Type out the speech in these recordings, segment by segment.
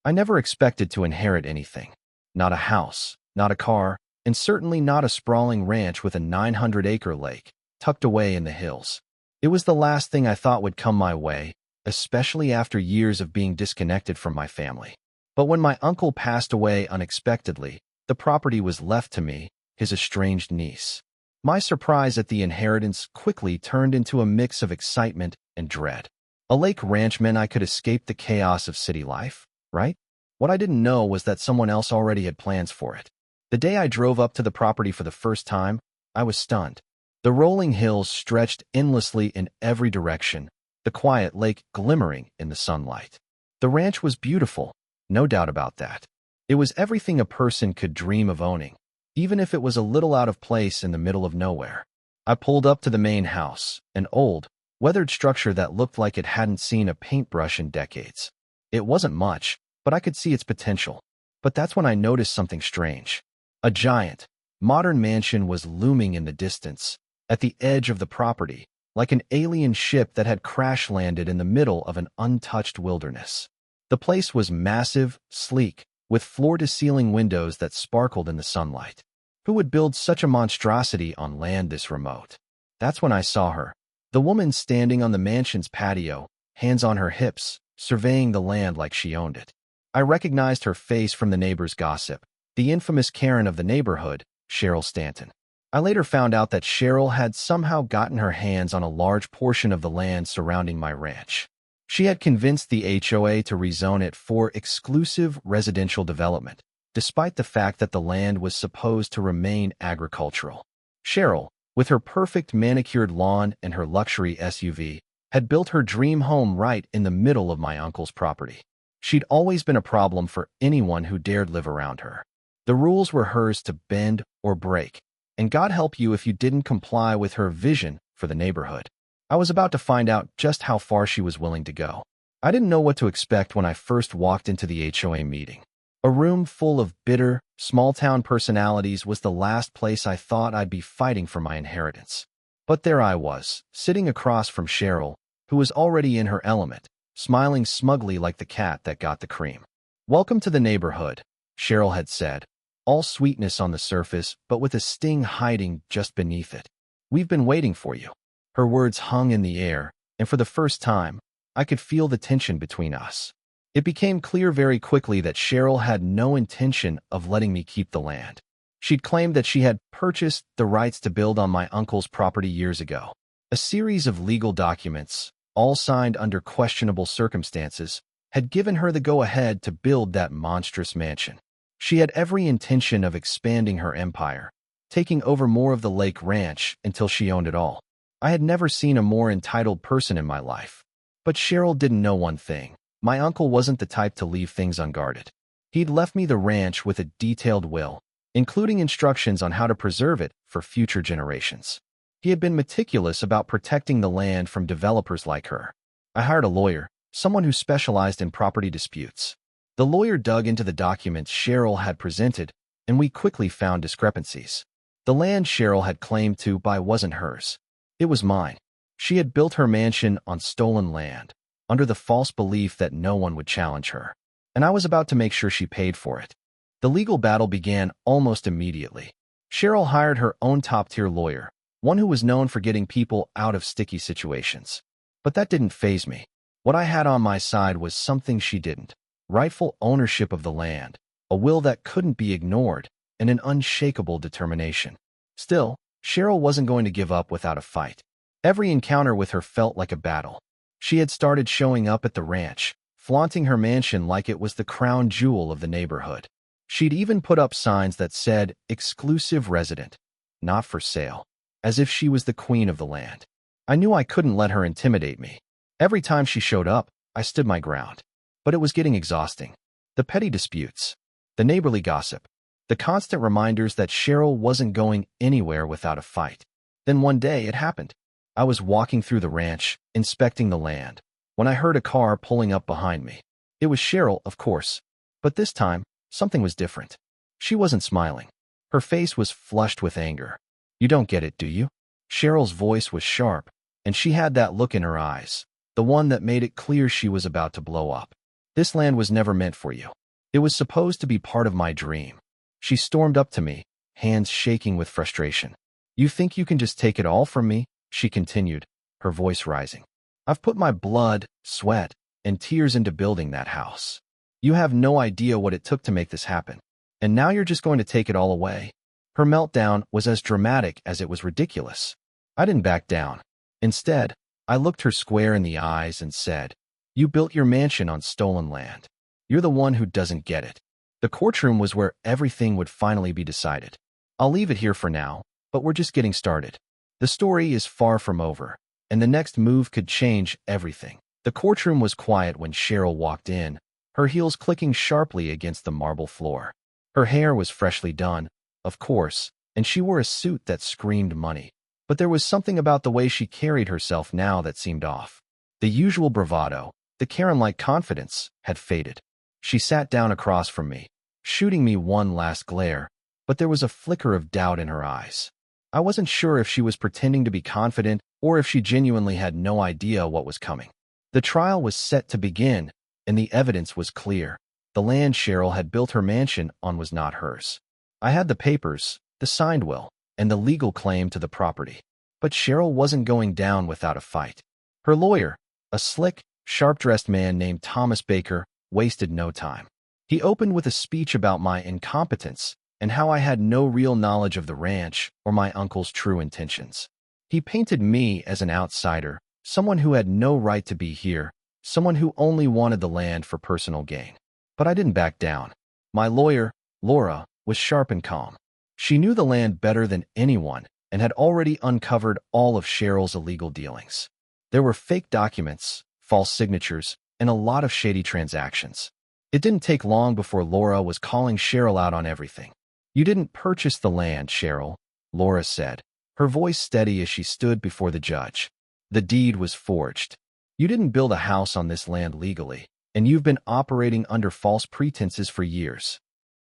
I never expected to inherit anything. Not a house, not a car, and certainly not a sprawling ranch with a 900-acre lake, tucked away in the hills. It was the last thing I thought would come my way, especially after years of being disconnected from my family. But when my uncle passed away unexpectedly, the property was left to me, his estranged niece. My surprise at the inheritance quickly turned into a mix of excitement and dread. A lake ranch meant I could escape the chaos of city life, right? What I didn't know was that someone else already had plans for it. The day I drove up to the property for the first time, I was stunned. The rolling hills stretched endlessly in every direction, the quiet lake glimmering in the sunlight. The ranch was beautiful, no doubt about that. It was everything a person could dream of owning, even if it was a little out of place in the middle of nowhere. I pulled up to the main house, an old, weathered structure that looked like it hadn't seen a paintbrush in decades. It wasn't much, but I could see its potential. But that's when I noticed something strange. A giant, modern mansion was looming in the distance, at the edge of the property, like an alien ship that had crash-landed in the middle of an untouched wilderness. The place was massive, sleek, with floor-to-ceiling windows that sparkled in the sunlight. Who would build such a monstrosity on land this remote? That's when I saw her. The woman standing on the mansion's patio, hands on her hips, surveying the land like she owned it. I recognized her face from the neighbor's gossip, the infamous Karen of the neighborhood, Cheryl Stanton. I later found out that Cheryl had somehow gotten her hands on a large portion of the land surrounding my ranch. She had convinced the HOA to rezone it for exclusive residential development, despite the fact that the land was supposed to remain agricultural. Cheryl, with her perfect manicured lawn and her luxury SUV, had built her dream home right in the middle of my uncle's property. She'd always been a problem for anyone who dared live around her. The rules were hers to bend or break, and God help you if you didn't comply with her vision for the neighborhood. I was about to find out just how far she was willing to go. I didn't know what to expect when I first walked into the HOA meeting. A room full of bitter, small-town personalities was the last place I thought I'd be fighting for my inheritance. But there I was, sitting across from Cheryl, who was already in her element, smiling smugly like the cat that got the cream. "Welcome to the neighborhood," Cheryl had said, all sweetness on the surface, but with a sting hiding just beneath it. "We've been waiting for you." Her words hung in the air, and for the first time, I could feel the tension between us. It became clear very quickly that Cheryl had no intention of letting me keep the land. She'd claimed that she had purchased the rights to build on my uncle's property years ago. A series of legal documents, all signed under questionable circumstances, had given her the go-ahead to build that monstrous mansion. She had every intention of expanding her empire, taking over more of the lake ranch until she owned it all. I had never seen a more entitled person in my life. But Cheryl didn't know one thing. My uncle wasn't the type to leave things unguarded. He'd left me the ranch with a detailed will, including instructions on how to preserve it for future generations. He had been meticulous about protecting the land from developers like her. I hired a lawyer, someone who specialized in property disputes. The lawyer dug into the documents Cheryl had presented, and we quickly found discrepancies. The land Cheryl had claimed to buy wasn't hers. It was mine. She had built her mansion on stolen land, under the false belief that no one would challenge her. And I was about to make sure she paid for it. The legal battle began almost immediately. Cheryl hired her own top-tier lawyer, one who was known for getting people out of sticky situations. But that didn't faze me. What I had on my side was something she didn't: rightful ownership of the land, a will that couldn't be ignored, and an unshakable determination. Still, Cheryl wasn't going to give up without a fight. Every encounter with her felt like a battle. She had started showing up at the ranch, flaunting her mansion like it was the crown jewel of the neighborhood. She'd even put up signs that said, "Exclusive resident, not for sale," as if she was the queen of the land. I knew I couldn't let her intimidate me. Every time she showed up, I stood my ground. But it was getting exhausting. The petty disputes, the neighborly gossip, the constant reminders that Cheryl wasn't going anywhere without a fight. Then one day it happened. I was walking through the ranch, inspecting the land, when I heard a car pulling up behind me. It was Cheryl, of course, but this time, something was different. She wasn't smiling. Her face was flushed with anger. "You don't get it, do you?" Cheryl's voice was sharp, and she had that look in her eyes, the one that made it clear she was about to blow up. This land was never meant for you. It was supposed to be part of my dream. She stormed up to me, hands shaking with frustration. You think you can just take it all from me? She continued, her voice rising. I've put my blood, sweat, and tears into building that house. You have no idea what it took to make this happen. And now you're just going to take it all away? Her meltdown was as dramatic as it was ridiculous. I didn't back down. Instead, I looked her square in the eyes and said, You built your mansion on stolen land. You're the one who doesn't get it. The courtroom was where everything would finally be decided. I'll leave it here for now, but we're just getting started. The story is far from over, and the next move could change everything. The courtroom was quiet when Cheryl walked in, her heels clicking sharply against the marble floor. Her hair was freshly done, of course, and she wore a suit that screamed money. But there was something about the way she carried herself now that seemed off. The usual bravado, the Karen-like confidence, had faded. She sat down across from me, shooting me one last glare, but there was a flicker of doubt in her eyes. I wasn't sure if she was pretending to be confident or if she genuinely had no idea what was coming. The trial was set to begin, and the evidence was clear. The land Cheryl had built her mansion on was not hers. I had the papers, the signed will, and the legal claim to the property. But Cheryl wasn't going down without a fight. Her lawyer, a slick, sharp-dressed man named Thomas Baker, wasted no time. He opened with a speech about my incompetence and how I had no real knowledge of the ranch or my uncle's true intentions. He painted me as an outsider, someone who had no right to be here, someone who only wanted the land for personal gain. But I didn't back down. My lawyer, Laura, was sharp and calm. She knew the land better than anyone and had already uncovered all of Cheryl's illegal dealings. There were fake documents, false signatures, and a lot of shady transactions. It didn't take long before Laura was calling Cheryl out on everything. You didn't purchase the land, Cheryl, Laura said, her voice steady as she stood before the judge. The deed was forged. You didn't build a house on this land legally, and you've been operating under false pretenses for years.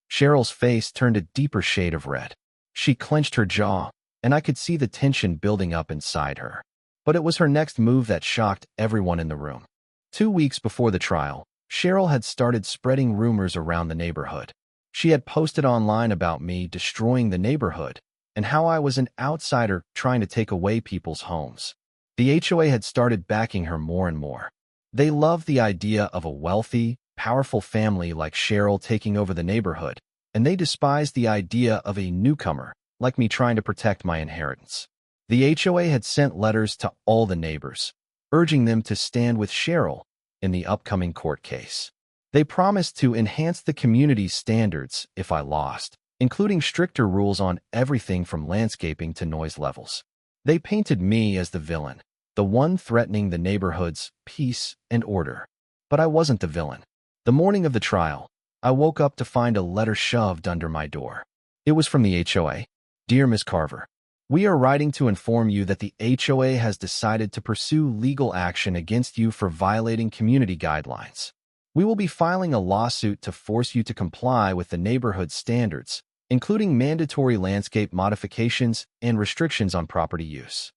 Cheryl's face turned a deeper shade of red. She clenched her jaw, and I could see the tension building up inside her. But it was her next move that shocked everyone in the room. 2 weeks before the trial, Cheryl had started spreading rumors around the neighborhood. She had posted online about me destroying the neighborhood and how I was an outsider trying to take away people's homes. The HOA had started backing her more and more. They loved the idea of a wealthy, powerful family like Cheryl taking over the neighborhood, and they despised the idea of a newcomer like me trying to protect my inheritance. The HOA had sent letters to all the neighbors, urging them to stand with Cheryl in the upcoming court case. They promised to enhance the community's standards if I lost, including stricter rules on everything from landscaping to noise levels. They painted me as the villain, the one threatening the neighborhood's peace and order. But I wasn't the villain. The morning of the trial, I woke up to find a letter shoved under my door. It was from the HOA. Dear Ms. Carver, we are writing to inform you that the HOA has decided to pursue legal action against you for violating community guidelines. We will be filing a lawsuit to force you to comply with the neighborhood standards, including mandatory landscape modifications and restrictions on property use.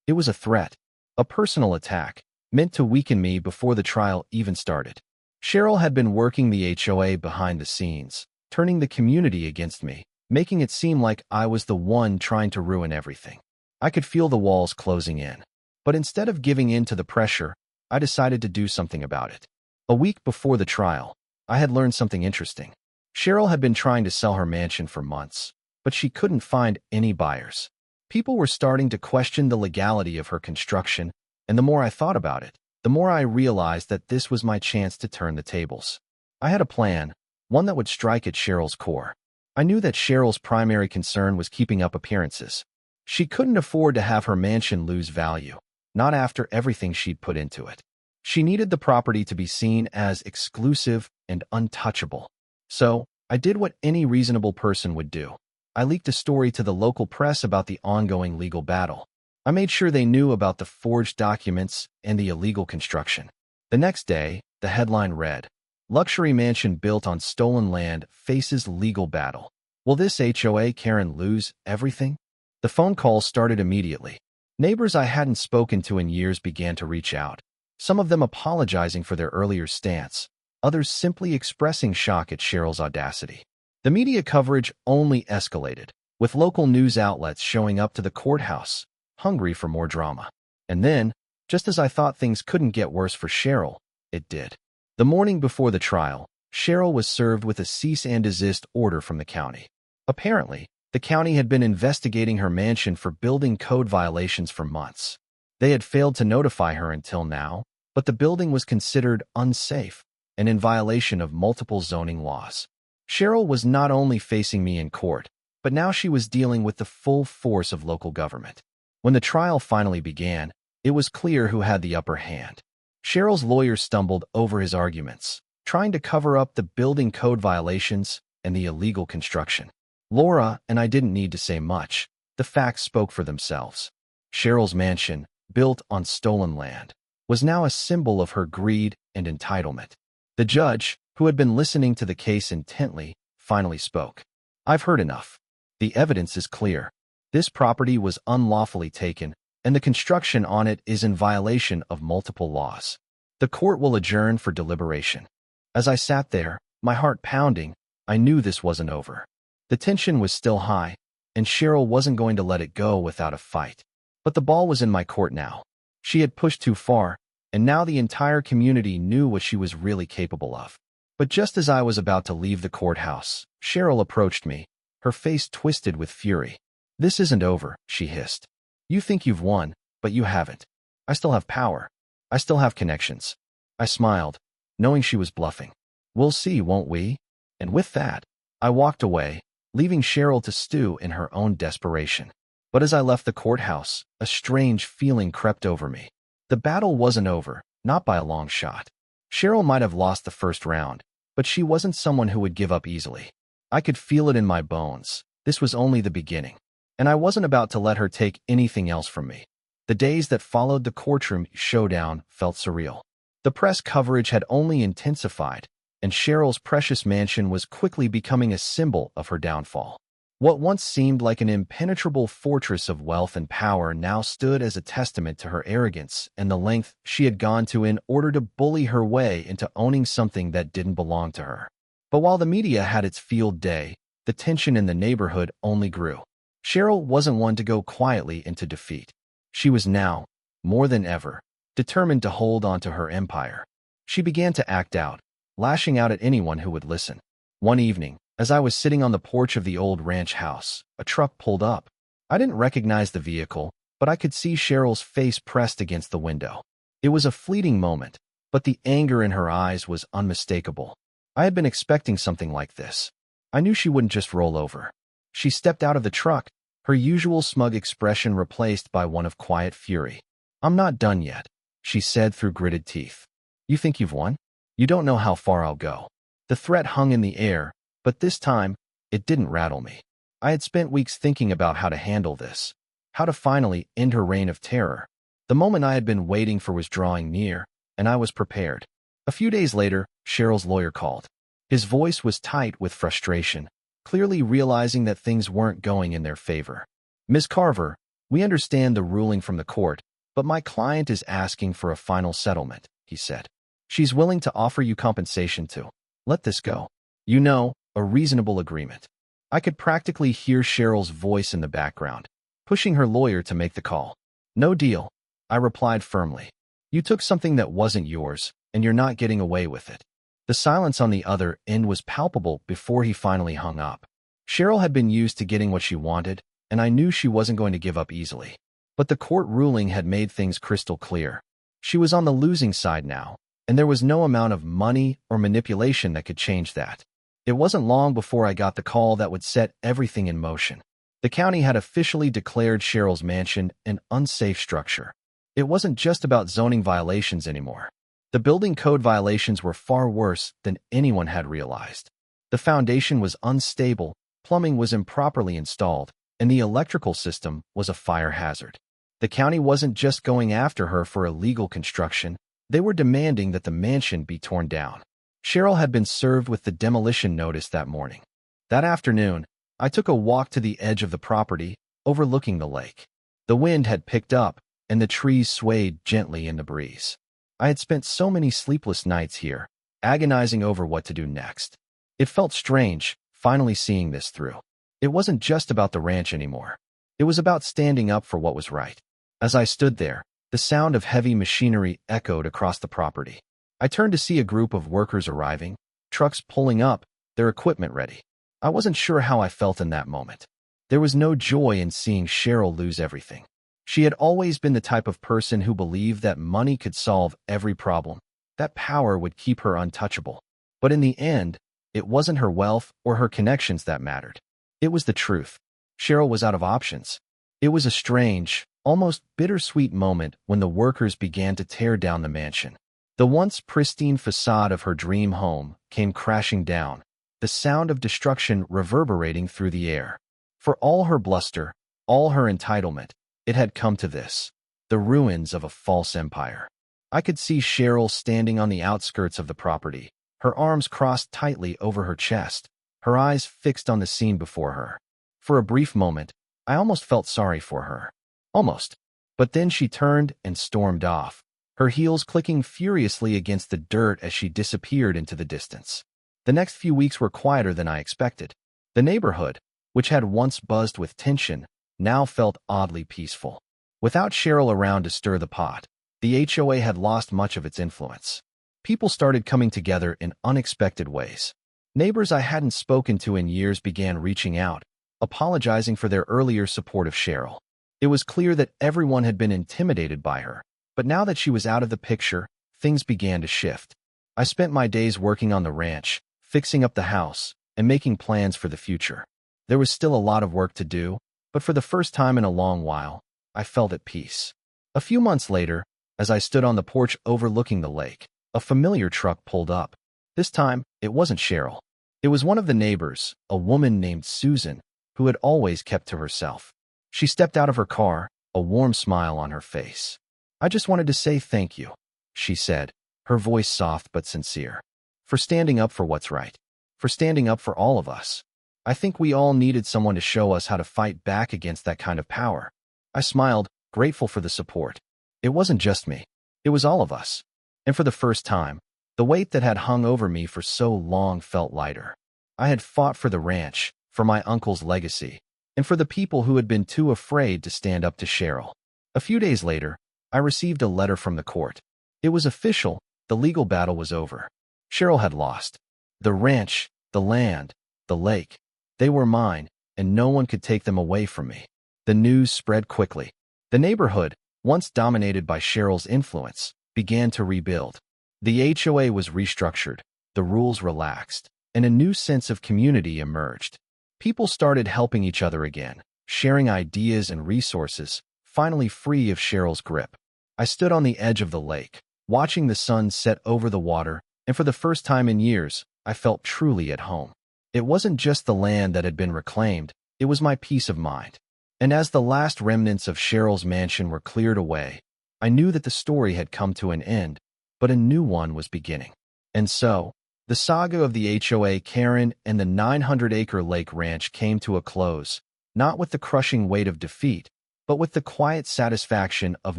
It was a threat, a personal attack, meant to weaken me before the trial even started. Cheryl had been working the HOA behind the scenes, turning the community against me, making it seem like I was the one trying to ruin everything. I could feel the walls closing in. But instead of giving in to the pressure, I decided to do something about it. A week before the trial, I had learned something interesting. Cheryl had been trying to sell her mansion for months, but she couldn't find any buyers. People were starting to question the legality of her construction, and the more I thought about it, the more I realized that this was my chance to turn the tables. I had a plan, one that would strike at Cheryl's core. I knew that Cheryl's primary concern was keeping up appearances. She couldn't afford to have her mansion lose value, not after everything she'd put into it. She needed the property to be seen as exclusive and untouchable. So, I did what any reasonable person would do. I leaked a story to the local press about the ongoing legal battle. I made sure they knew about the forged documents and the illegal construction. The next day, the headline read, Luxury mansion built on stolen land faces legal battle. Will this HOA Karen lose everything? The phone calls started immediately. Neighbors I hadn't spoken to in years began to reach out, some of them apologizing for their earlier stance, others simply expressing shock at Cheryl's audacity. The media coverage only escalated, with local news outlets showing up to the courthouse, hungry for more drama. And then, just as I thought things couldn't get worse for Cheryl, it did. The morning before the trial, Cheryl was served with a cease and desist order from the county. Apparently, the county had been investigating her mansion for building code violations for months. They had failed to notify her until now, but the building was considered unsafe and in violation of multiple zoning laws. Cheryl was not only facing me in court, but now she was dealing with the full force of local government. When the trial finally began, it was clear who had the upper hand. Cheryl's lawyer stumbled over his arguments, trying to cover up the building code violations and the illegal construction. Laura and I didn't need to say much. The facts spoke for themselves. Cheryl's mansion, built on stolen land, was now a symbol of her greed and entitlement. The judge, who had been listening to the case intently, finally spoke. "I've heard enough. The evidence is clear. This property was unlawfully taken, and the construction on it is in violation of multiple laws. The court will adjourn for deliberation." As I sat there, my heart pounding, I knew this wasn't over. The tension was still high, and Cheryl wasn't going to let it go without a fight. But the ball was in my court now. She had pushed too far, and now the entire community knew what she was really capable of. But just as I was about to leave the courthouse, Cheryl approached me, her face twisted with fury. "This isn't over," she hissed. "You think you've won, but you haven't. I still have power. I still have connections." I smiled, knowing she was bluffing. "We'll see, won't we?" And with that, I walked away, leaving Cheryl to stew in her own desperation. But as I left the courthouse, a strange feeling crept over me. The battle wasn't over, not by a long shot. Cheryl might have lost the first round, but she wasn't someone who would give up easily. I could feel it in my bones. This was only the beginning, and I wasn't about to let her take anything else from me. The days that followed the courtroom showdown felt surreal. The press coverage had only intensified, and Cheryl's precious mansion was quickly becoming a symbol of her downfall. What once seemed like an impenetrable fortress of wealth and power now stood as a testament to her arrogance and the length she had gone to in order to bully her way into owning something that didn't belong to her. But while the media had its field day, the tension in the neighborhood only grew. Cheryl wasn't one to go quietly into defeat. She was now, more than ever, determined to hold on to her empire. She began to act out, lashing out at anyone who would listen. One evening, as I was sitting on the porch of the old ranch house, a truck pulled up. I didn't recognize the vehicle, but I could see Cheryl's face pressed against the window. It was a fleeting moment, but the anger in her eyes was unmistakable. I had been expecting something like this. I knew she wouldn't just roll over. She stepped out of the truck, her usual smug expression replaced by one of quiet fury. "I'm not done yet," she said through gritted teeth. "You think you've won? You don't know how far I'll go." The threat hung in the air, but this time, it didn't rattle me. I had spent weeks thinking about how to handle this, how to finally end her reign of terror. The moment I had been waiting for was drawing near, and I was prepared. A few days later, Cheryl's lawyer called. His voice was tight with frustration, clearly realizing that things weren't going in their favor. "Ms. Carver, we understand the ruling from the court, but my client is asking for a final settlement," he said. "She's willing to offer you compensation to let this go. You know, a reasonable agreement." I could practically hear Cheryl's voice in the background, pushing her lawyer to make the call. "No deal," I replied firmly. "You took something that wasn't yours, and you're not getting away with it." The silence on the other end was palpable before he finally hung up. Cheryl had been used to getting what she wanted, and I knew she wasn't going to give up easily. But the court ruling had made things crystal clear. She was on the losing side now, and there was no amount of money or manipulation that could change that. It wasn't long before I got the call that would set everything in motion. The county had officially declared Cheryl's mansion an unsafe structure. It wasn't just about zoning violations anymore. The building code violations were far worse than anyone had realized. The foundation was unstable, plumbing was improperly installed, and the electrical system was a fire hazard. The county wasn't just going after her for illegal construction, they were demanding that the mansion be torn down. Cheryl had been served with the demolition notice that morning. That afternoon, I took a walk to the edge of the property, overlooking the lake. The wind had picked up, and the trees swayed gently in the breeze. I had spent so many sleepless nights here, agonizing over what to do next. It felt strange, finally seeing this through. It wasn't just about the ranch anymore. It was about standing up for what was right. As I stood there, the sound of heavy machinery echoed across the property. I turned to see a group of workers arriving, trucks pulling up, their equipment ready. I wasn't sure how I felt in that moment. There was no joy in seeing Cheryl lose everything. She had always been the type of person who believed that money could solve every problem, that power would keep her untouchable. But in the end, it wasn't her wealth or her connections that mattered. It was the truth. Cheryl was out of options. It was a strange, almost bittersweet moment when the workers began to tear down the mansion. The once pristine facade of her dream home came crashing down, the sound of destruction reverberating through the air. For all her bluster, all her entitlement, it had come to this, the ruins of a false empire. I could see Cheryl standing on the outskirts of the property, her arms crossed tightly over her chest, her eyes fixed on the scene before her. For a brief moment, I almost felt sorry for her. Almost. But then she turned and stormed off, her heels clicking furiously against the dirt as she disappeared into the distance. The next few weeks were quieter than I expected. The neighborhood, which had once buzzed with tension, now felt oddly peaceful. Without Cheryl around to stir the pot, the HOA had lost much of its influence. People started coming together in unexpected ways. Neighbors I hadn't spoken to in years began reaching out, apologizing for their earlier support of Cheryl. It was clear that everyone had been intimidated by her, but now that she was out of the picture, things began to shift. I spent my days working on the ranch, fixing up the house, and making plans for the future. There was still a lot of work to do, but for the first time in a long while, I felt at peace. A few months later, as I stood on the porch overlooking the lake, a familiar truck pulled up. This time, it wasn't Cheryl. It was one of the neighbors, a woman named Susan, who had always kept to herself. She stepped out of her car, a warm smile on her face. "I just wanted to say thank you," she said, her voice soft but sincere, "for standing up for what's right, for standing up for all of us. I think we all needed someone to show us how to fight back against that kind of power." I smiled, grateful for the support. It wasn't just me. It was all of us. And for the first time, the weight that had hung over me for so long felt lighter. I had fought for the ranch, for my uncle's legacy, and for the people who had been too afraid to stand up to Cheryl. A few days later, I received a letter from the court. It was official, the legal battle was over. Cheryl had lost. The ranch, the land, the lake, they were mine, and no one could take them away from me. The news spread quickly. The neighborhood, once dominated by Cheryl's influence, began to rebuild. The HOA was restructured, the rules relaxed, and a new sense of community emerged. People started helping each other again, sharing ideas and resources, finally free of Cheryl's grip. I stood on the edge of the lake, watching the sun set over the water, and for the first time in years, I felt truly at home. It wasn't just the land that had been reclaimed, it was my peace of mind. And as the last remnants of Cheryl's mansion were cleared away, I knew that the story had come to an end, but a new one was beginning. And so, the saga of the HOA Karen and the 900-acre lake ranch came to a close, not with the crushing weight of defeat, but with the quiet satisfaction of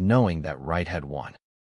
knowing that right had won.